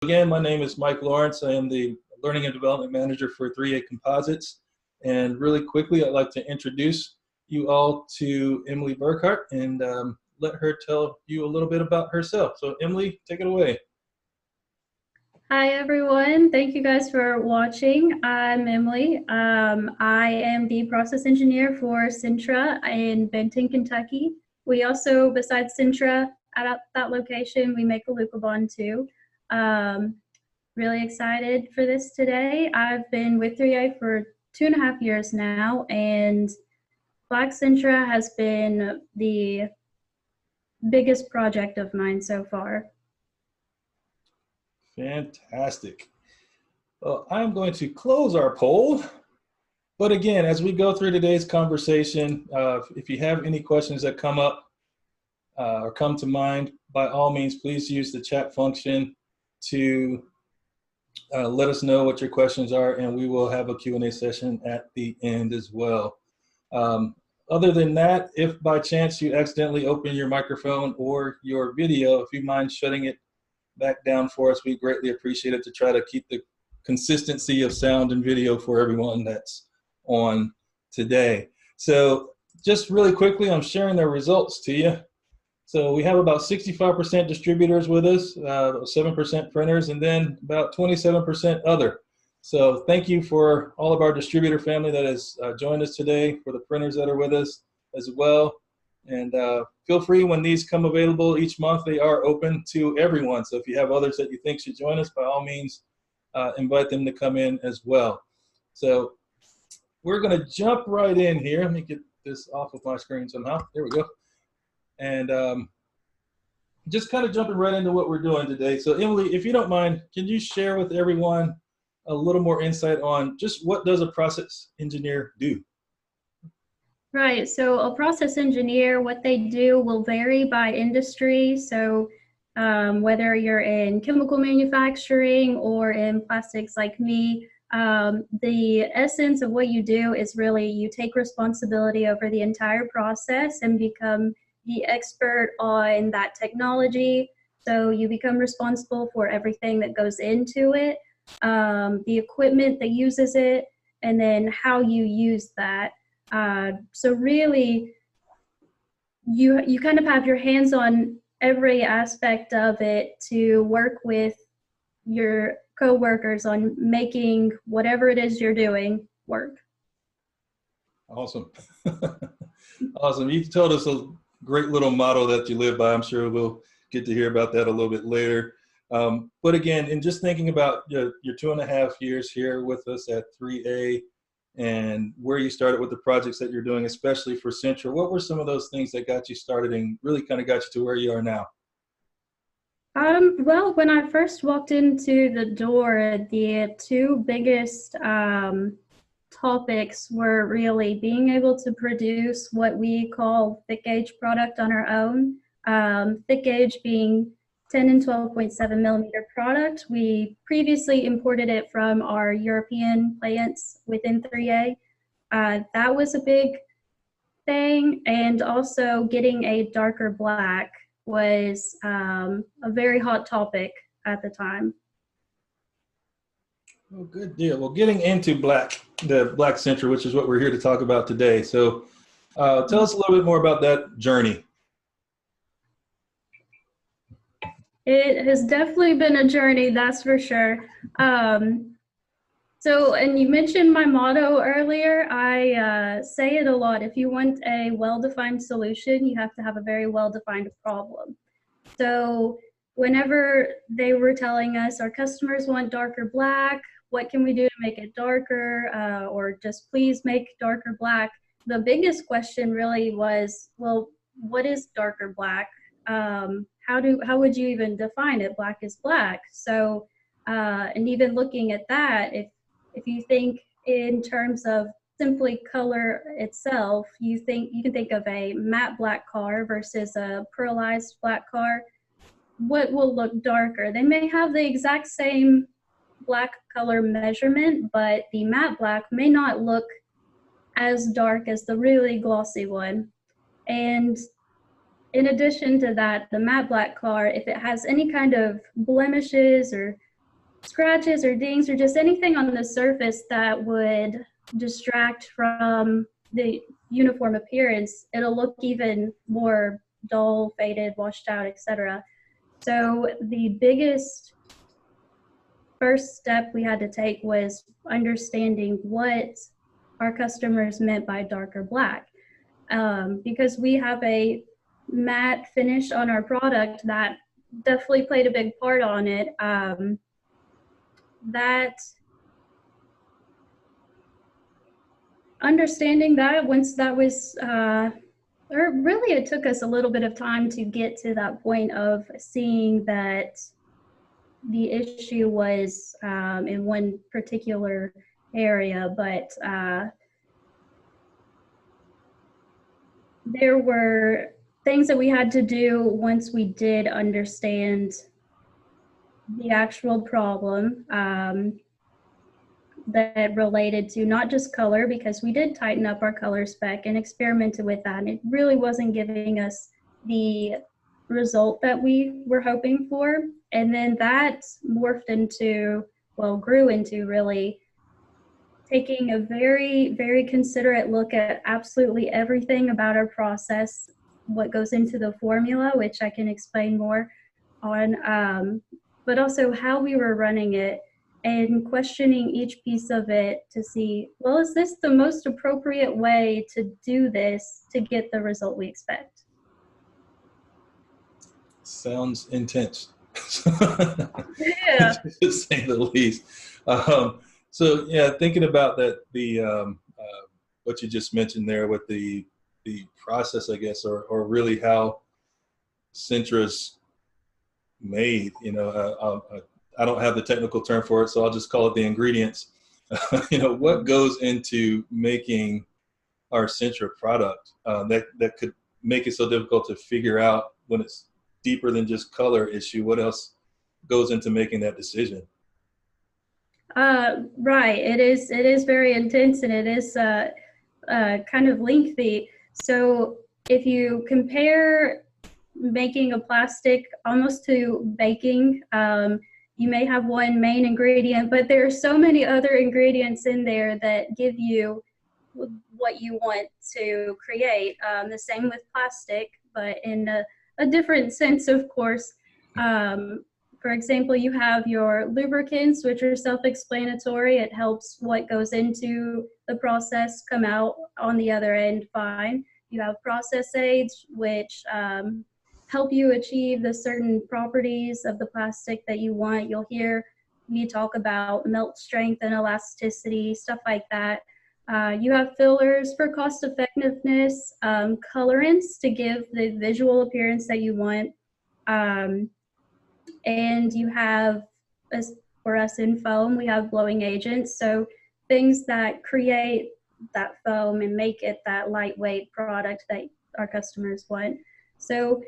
Again, my name is Mike Lawrence. I am the Learning and Development Manager for 3A Composites. And really quickly, I'd like to introduce you all to Emily Burkhart and let her tell you a little bit about herself. So Emily, take it away. Hi everyone, thank you guys for watching. I'm Emily. I am the process engineer for SINTRA in Benton, Kentucky. We also, besides SINTRA, at that location, we make Alucobond too. Really excited for this today. I've been with 3A for 2.5 years now, and Black SINTRA has been the biggest project of mine so far. Fantastic. Well, I'm going to close our poll. But again, as we go through today's conversation, if you have any questions that come up or come to mind, by all means, please use the chat function to let us know what your questions are, and we will have a Q&A session at the end as well. Other than that, if by chance you accidentally open your microphone or your video, if you mind shutting it back down for us, we greatly appreciate it to try to keep the consistency of sound and video for everyone that's on today. So just really quickly, I'm sharing the results to you. So we have about 65% distributors with us, 7% printers, and then about 27% other. So thank you for all of our distributor family that has joined us today, for the printers that are with us as well. And feel free, when these come available each month, they are open to everyone. So if you have others that you think should join us, by all means, invite them to come in as well. So we're going to jump right in here. Let me get this off of my screen somehow. There we go. And just kind of jumping right into what we're doing today. So Emily, if you don't mind, can you share with everyone a little more insight on just what does a process engineer do? Right, so a process engineer, what they do will vary by industry. So whether you're in chemical manufacturing or in plastics like me, the essence of what you do is really you take responsibility over the entire process and become the expert on that technology. So you become responsible for everything that goes into it, the equipment that uses it, and then how you use that. So really, you kind of have your hands on every aspect of it to work with your co-workers on making whatever it is you're doing work. Awesome. Awesome. You told us a great little motto that you live by. I'm sure we'll get to hear about that a little bit later. But again, in just thinking about your 2.5 years here with us at 3A and where you started with the projects that you're doing, especially for SINTRA, what were some of those things that got you started and really kind of got you to where you are now? Well, when I first walked into the door, the two biggest topics were really being able to produce what we call thick gauge product on our own. Thick gauge being 10 and 12.7 millimeter product. We previously imported it from our European plants within 3A. That was a big thing, and also getting a darker black was a very hot topic at the time. Oh, good deal. Well, getting into the Black SINTRA, which is what we're here to talk about today. So tell us a little bit more about that journey. It has definitely been a journey, that's for sure. So, and you mentioned my motto earlier. I say it a lot. If you want a well-defined solution, you have to have a very well-defined problem. So whenever they were telling us our customers want darker black, what can we do to make it darker, or just please make darker black? The biggest question really was, well, what is darker black? How would you even define it? Black is black. So, and even looking at that, if you think in terms of simply color itself, you can think of a matte black car versus a pearlized black car. What will look darker? They may have the exact same black color measurement, but the matte black may not look as dark as the really glossy one. And in addition to that, the matte black car, if it has any kind of blemishes or scratches or dings or just anything on the surface that would distract from the uniform appearance, it'll look even more dull, faded, washed out, etc. So the biggest first step we had to take was understanding what our customers meant by darker black. Because we have a matte finish on our product that definitely played a big part on it. That understanding that once that was, or really it took us a little bit of time to get to that point of seeing that the issue was in one particular area, but there were things that we had to do once we did understand the actual problem that related to not just color, because we did tighten up our color spec and experimented with that, and it really wasn't giving us the result that we were hoping for. And then that morphed into, well, grew into really taking a very, very considerate look at absolutely everything about our process, what goes into the formula, which I can explain more on, but also how we were running it and questioning each piece of it to see, well, is this the most appropriate way to do this to get the result we expect? Sounds intense. Yeah. To say the least. So yeah, thinking about that, what you just mentioned there with the process, I guess, or really how Sintra's made. I don't have the technical term for it, so I'll just call it the ingredients. What goes into making our Sintra product that could make it so difficult to figure out when it's deeper than just color issue? What else goes into making that decision? Right. It is very intense, and it is kind of lengthy. So if you compare making a plastic almost to baking, you may have one main ingredient, but there are so many other ingredients in there that give you what you want to create. The same with plastic, but in a different sense, of course. For example, you have your lubricants, which are self-explanatory. It helps what goes into the process come out on the other end fine. You have process aids, which help you achieve the certain properties of the plastic that you want. You'll hear me talk about melt strength and elasticity, stuff like that. You have fillers for cost effectiveness, colorants to give the visual appearance that you want. And you have, for us in foam, we have blowing agents. So things that create that foam and make it that lightweight product that our customers want. So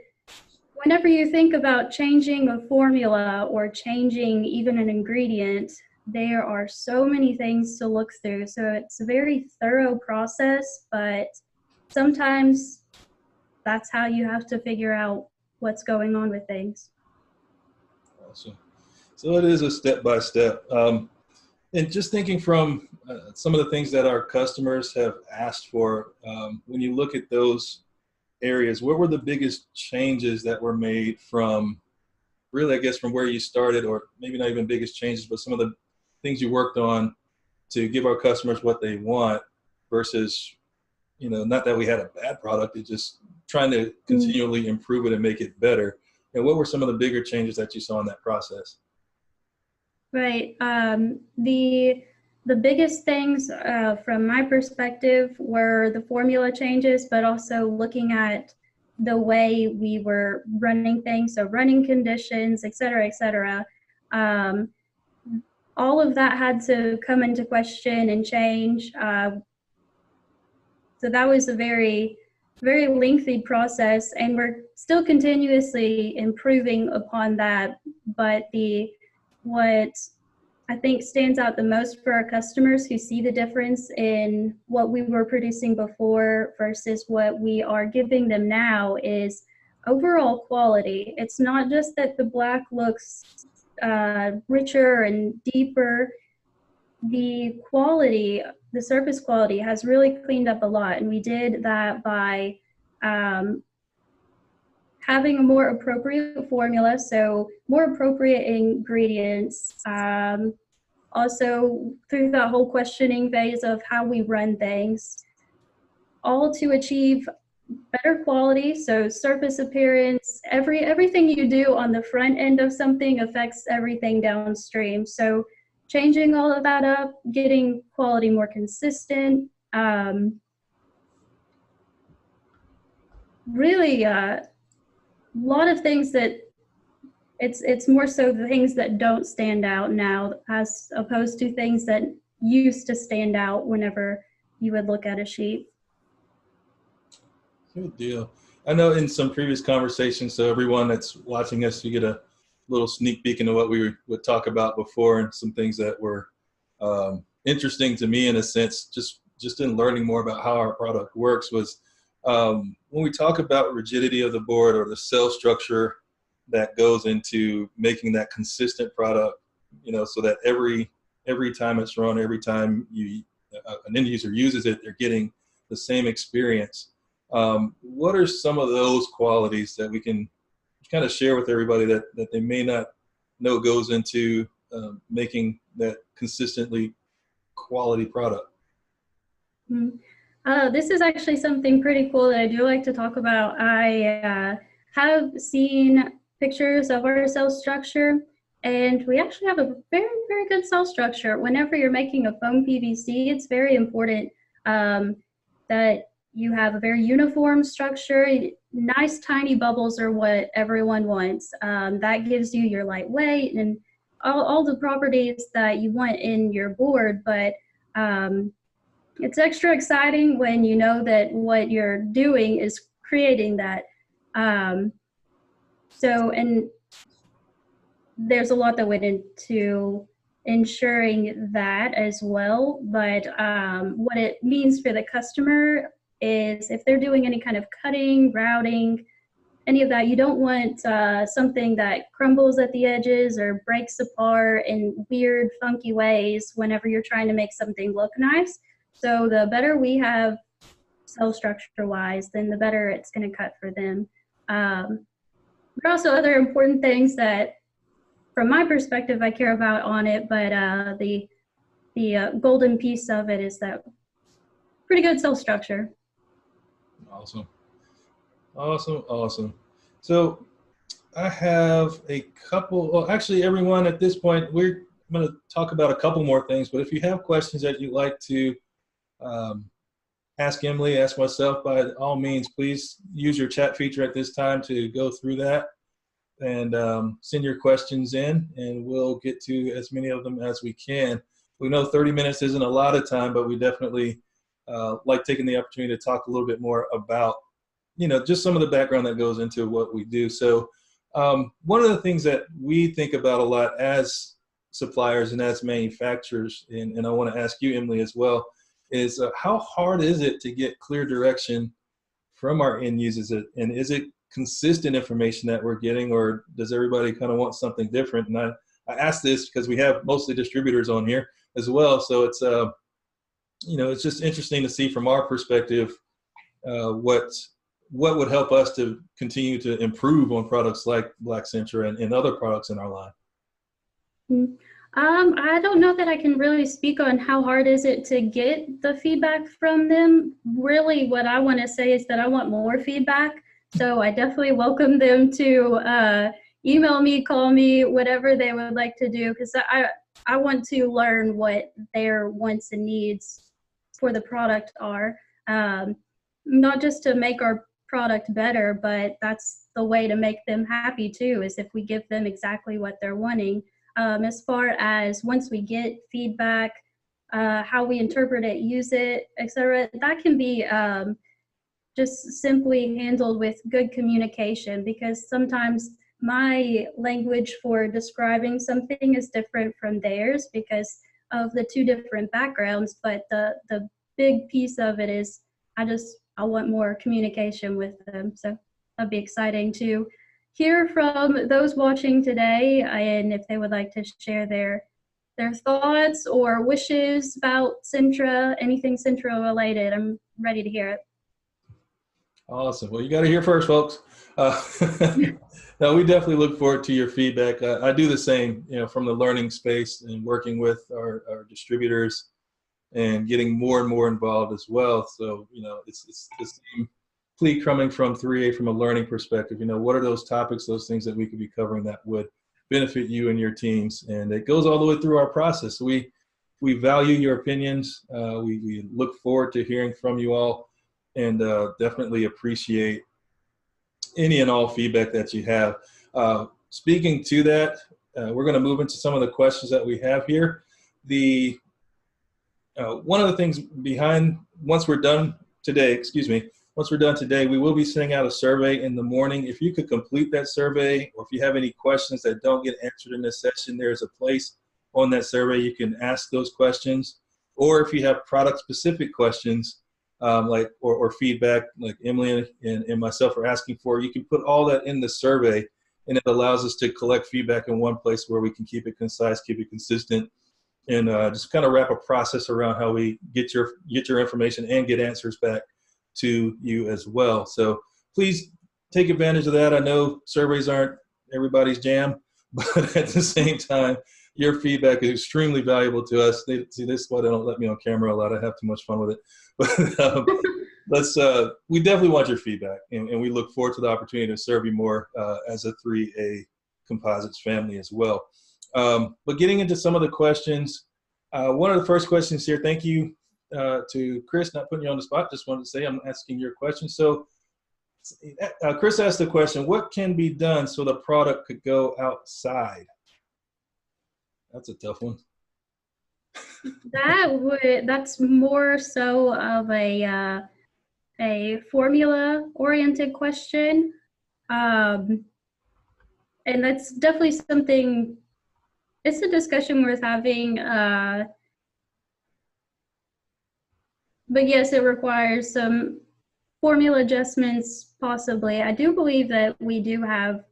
whenever you think about changing a formula or changing even an ingredient, there are so many things to look through. So it's a very thorough process, but sometimes that's how you have to figure out what's going on with things. Awesome. So it is a step-by-step. And just thinking from some of the things that our customers have asked for, when you look at those areas, what were the biggest changes that were made from really, I guess, from where you started, or maybe not even biggest changes, but some of the things you worked on to give our customers what they want versus, not that we had a bad product, it's just trying to continually improve it and make it better. And what were some of the bigger changes that you saw in that process? Right. The biggest things from my perspective were the formula changes, but also looking at the way we were running things, so running conditions, et cetera, et cetera. All of that had to come into question and change. So that was a very, very lengthy process, and we're still continuously improving upon that. But what I think stands out the most for our customers who see the difference in what we were producing before versus what we are giving them now is overall quality. It's not just that the black looks richer and deeper. The quality, the surface quality has really cleaned up a lot, and we did that by having a more appropriate formula, so more appropriate ingredients. Also through that whole questioning phase of how we run things, all to achieve better quality, so surface appearance, everything you do on the front end of something affects everything downstream. So changing all of that up, getting quality more consistent, really a lot of things that it's more so the things that don't stand out now as opposed to things that used to stand out whenever you would look at a sheet. Good deal. I know in some previous conversations, so everyone that's watching us, you get a little sneak peek into what we would talk about before, and some things that were interesting to me in a sense, just in learning more about how our product works was when we talk about rigidity of the board or the cell structure that goes into making that consistent product, you know, so that every time it's run, every time an end user uses it, they're getting the same experience. What are some of those qualities that we can kind of share with everybody that they may not know goes into making that consistently quality product? This is actually something pretty cool that I do like to talk about. I have seen pictures of our cell structure, and we actually have a very, very good cell structure. Whenever you're making a foam PVC, it's very important that you have a very uniform structure. Nice tiny bubbles are what everyone wants. That gives you your lightweight and all the properties that you want in your board, but it's extra exciting when you know that what you're doing is creating that. And there's a lot that went into ensuring that as well, but what it means for the customer is if they're doing any kind of cutting, routing, any of that, you don't want something that crumbles at the edges or breaks apart in weird, funky ways whenever you're trying to make something look nice. So the better we have cell structure-wise, then the better it's going to cut for them. There are also other important things that, from my perspective, I care about on it, but the golden piece of it is that pretty good cell structure. Awesome. Awesome, awesome. So I have a couple, well, actually everyone at this point, I'm going to talk about a couple more things, but if you have questions that you'd like to ask Emily, ask myself, by all means, please use your chat feature at this time to go through that and send your questions in, and we'll get to as many of them as we can. We know 30 minutes isn't a lot of time, but we definitely like taking the opportunity to talk a little bit more about, you know, just some of the background that goes into what we do. So one of the things that we think about a lot as suppliers and as manufacturers, and I want to ask you, Emily, as well, is how hard is it to get clear direction from our end users? And is it consistent information that we're getting, or does everybody kind of want something different? And I ask this because we have mostly distributors on here as well. So it's, you know, it's just interesting to see from our perspective what would help us to continue to improve on products like Black Sintra and other products in our line. I don't know that I can really speak on how hard is it to get the feedback from them. Really, what I want to say is that I want more feedback. So I definitely welcome them to email me, call me, whatever they would like to do, because I want to learn what their wants and needs for the product are. Not just to make our product better, but that's the way to make them happy too, is if we give them exactly what they're wanting. As far as once we get feedback, how we interpret it, use it, etc., that can be just simply handled with good communication, because sometimes my language for describing something is different from theirs because of the two different backgrounds, but the big piece of it is I want more communication with them. So that'd be exciting to hear from those watching today, and if they would like to share their thoughts or wishes about Sintra, anything Sintra related. I'm ready to hear it. Awesome. Well, you got to hear first, folks. Uh, no, we definitely look forward to your feedback. I do the same, from the learning space and working with our distributors and getting more and more involved as well. So, it's the same plea coming from 3A from a learning perspective. What are those topics, those things that we could be covering that would benefit you and your teams? And it goes all the way through our process. We value your opinions. We look forward to hearing from you all, and definitely appreciate any and all feedback that you have. Speaking to that, we're going to move into some of the questions that we have here. One of the things once we're done today, we will be sending out a survey in the morning. If you could complete that survey, or if you have any questions that don't get answered in this session, there's a place on that survey you can ask those questions. Or if you have product-specific questions, or feedback, like Emily and myself are asking for, you can put all that in the survey, and it allows us to collect feedback in one place where we can keep it concise, keep it consistent, and just kind of wrap a process around how we get your information and get answers back to you as well. So please take advantage of that. I know surveys aren't everybody's jam, but at the same time, your feedback is extremely valuable to us. This is why they don't let me on camera a lot. I have too much fun with it. But we definitely want your feedback, and we look forward to the opportunity to serve you more as a 3A Composites family as well. But getting into some of the questions, one of the first questions here, thank you to Chris, not putting you on the spot, just wanted to say I'm asking your question. So Chris asked the question, what can be done so the product could go outside? That's a tough one. That's more so of a formula-oriented question, and that's definitely something. It's a discussion worth having. But yes, it requires some formula adjustments, possibly. I do believe that we do have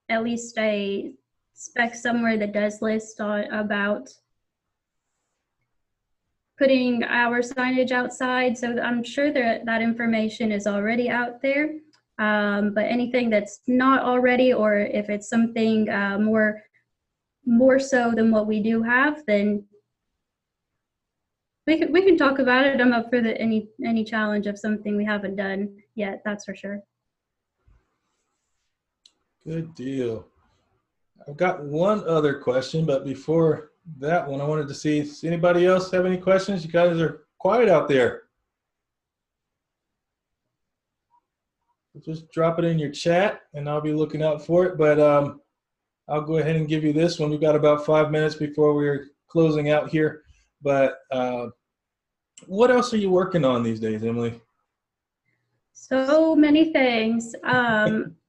at least a spec somewhere that does list about putting our signage outside, so I'm sure that information is already out there. But anything that's not already, or if it's something more so than what we do have, then we can talk about it. I'm up for any challenge of something we haven't done yet, that's for sure. Good deal. I've got one other question, but before that one, I wanted to see if anybody else have any questions. You guys are quiet out there. Just drop it in your chat, and I'll be looking out for it. But I'll go ahead and give you this one. We've got about 5 minutes before we're closing out here. But what else are you working on these days, Emily? So many things.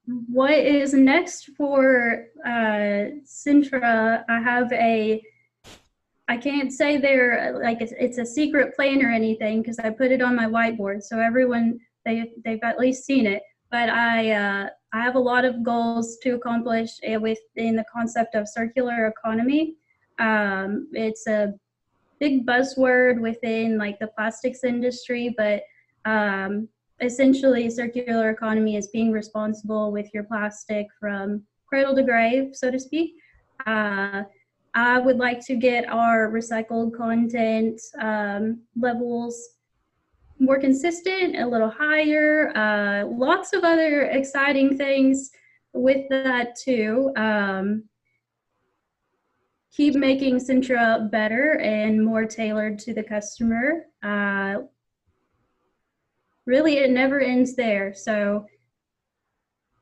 What is next for Sintra? I can't say it's a secret plan or anything, because I put it on my whiteboard, so everyone, they've at least seen it. But I have a lot of goals to accomplish within the concept of circular economy. It's a big buzzword within the plastics industry, but essentially circular economy is being responsible with your plastic from cradle to grave, so to speak. I would like to get our recycled content levels more consistent, a little higher. Lots of other exciting things with that too. Keep making Sintra better and more tailored to the customer. Really, it never ends there. So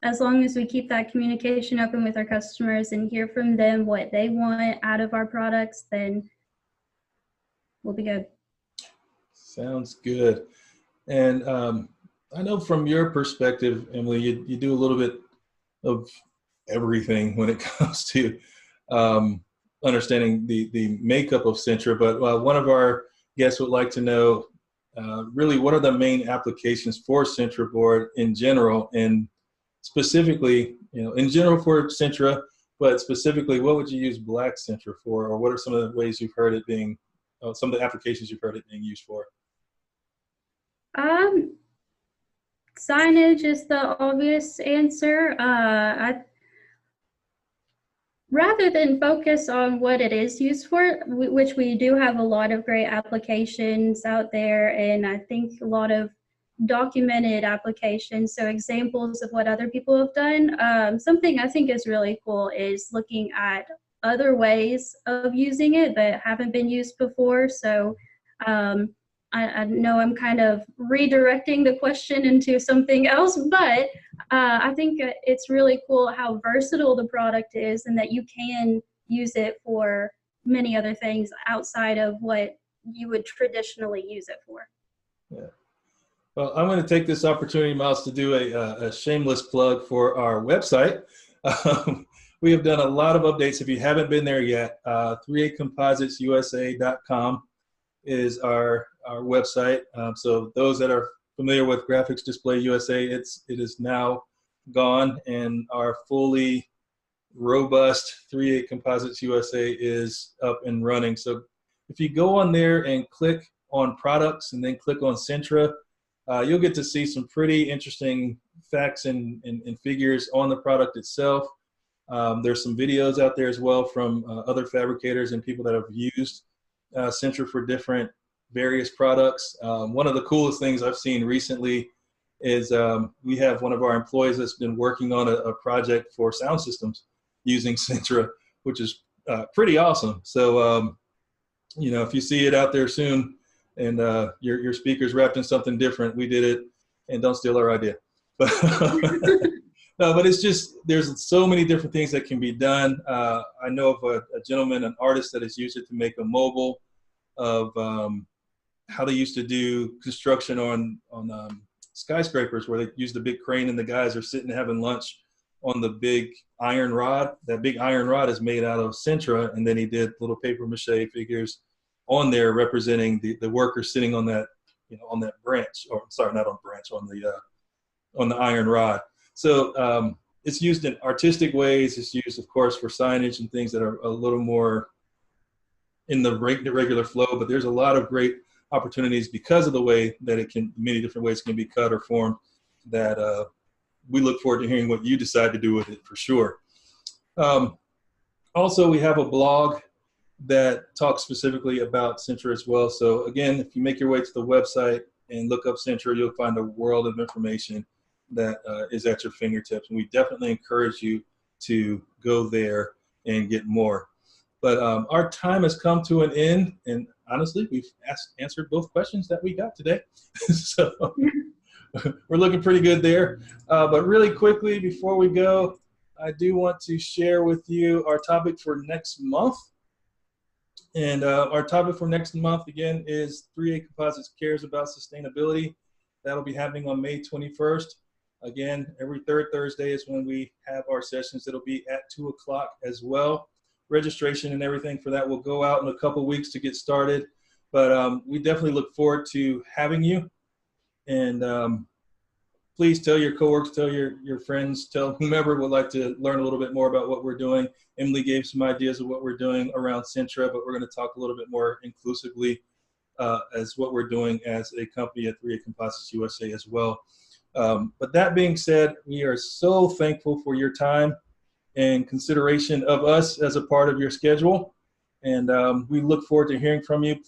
as long as we keep that communication open with our customers and hear from them what they want out of our products, then we'll be good. Sounds good. And I know from your perspective, Emily, you do a little bit of everything when it comes to understanding the makeup of Sintra, but one of our guests would like to know really what are the main applications for Sintra board in general, and specifically, in general for Sintra, but specifically, what would you use black Sintra for, or what are some of the ways you've heard it being, some of the applications you've heard it being used for? Signage is the obvious answer. Rather than focus on what it is used for, which we do have a lot of great applications out there, and I think a lot of documented applications, so examples of what other people have done. Something I think is really cool is looking at other ways of using it that haven't been used before. So I know I'm kind of redirecting the question into something else, but I think it's really cool how versatile the product is and that you can use it for many other things outside of what you would traditionally use it for. Yeah. Well, I'm going to take this opportunity, Miles, to do a shameless plug for our website. We have done a lot of updates. If you haven't been there yet, 38compositesusa.com is our website. So those that are familiar with Graphics Display USA, it is now gone, and our fully robust 38 Composites USA is up and running. So if you go on there and click on products and then click on Sintra, you'll get to see some pretty interesting facts and figures on the product itself. There's some videos out there as well from other fabricators and people that have used Sintra for different various products. One of the coolest things I've seen recently is we have one of our employees that's been working on a project for sound systems using Sintra, which is pretty awesome. So, if you see it out there soon and your speaker's wrapped in something different, we did it, and don't steal our idea. No, but it's just, there's so many different things that can be done. I know of a gentleman, an artist, that has used it to make a mobile of how they used to do construction on skyscrapers, where they use the big crane and the guys are sitting having lunch on the big iron rod. That big iron rod is made out of Sintra, and then he did little paper mache figures on there representing the workers sitting on that, on that branch, or sorry, not on branch, on the iron rod. So it's used in artistic ways. It's used, of course, for signage and things that are a little more in the regular flow, but there's a lot of great opportunities because of the way that it can, many different ways can be cut or formed, that we look forward to hearing what you decide to do with it for sure. Also, we have a blog that talks specifically about Sintra as well. So again, if you make your way to the website and look up Sintra, you'll find a world of information that is at your fingertips. And we definitely encourage you to go there and get more. But our time has come to an end, and honestly, we've answered both questions that we got today. So we're looking pretty good there. But really quickly, before we go, I do want to share with you our topic for next month. And our topic for next month, again, is 38 Composites Cares About Sustainability. That'll be happening on May 21st. Again, every third Thursday is when we have our sessions. It'll be at 2 o'clock as well. Registration and everything for that will go out in a couple weeks to get started. But we definitely look forward to having you. And please tell your coworkers, tell your friends, tell whomever would like to learn a little bit more about what we're doing. Emily gave some ideas of what we're doing around Sintra, but we're going to talk a little bit more inclusively as what we're doing as a company at 38 Composites USA as well. But that being said, we are so thankful for your time and consideration of us as a part of your schedule. And we look forward to hearing from you.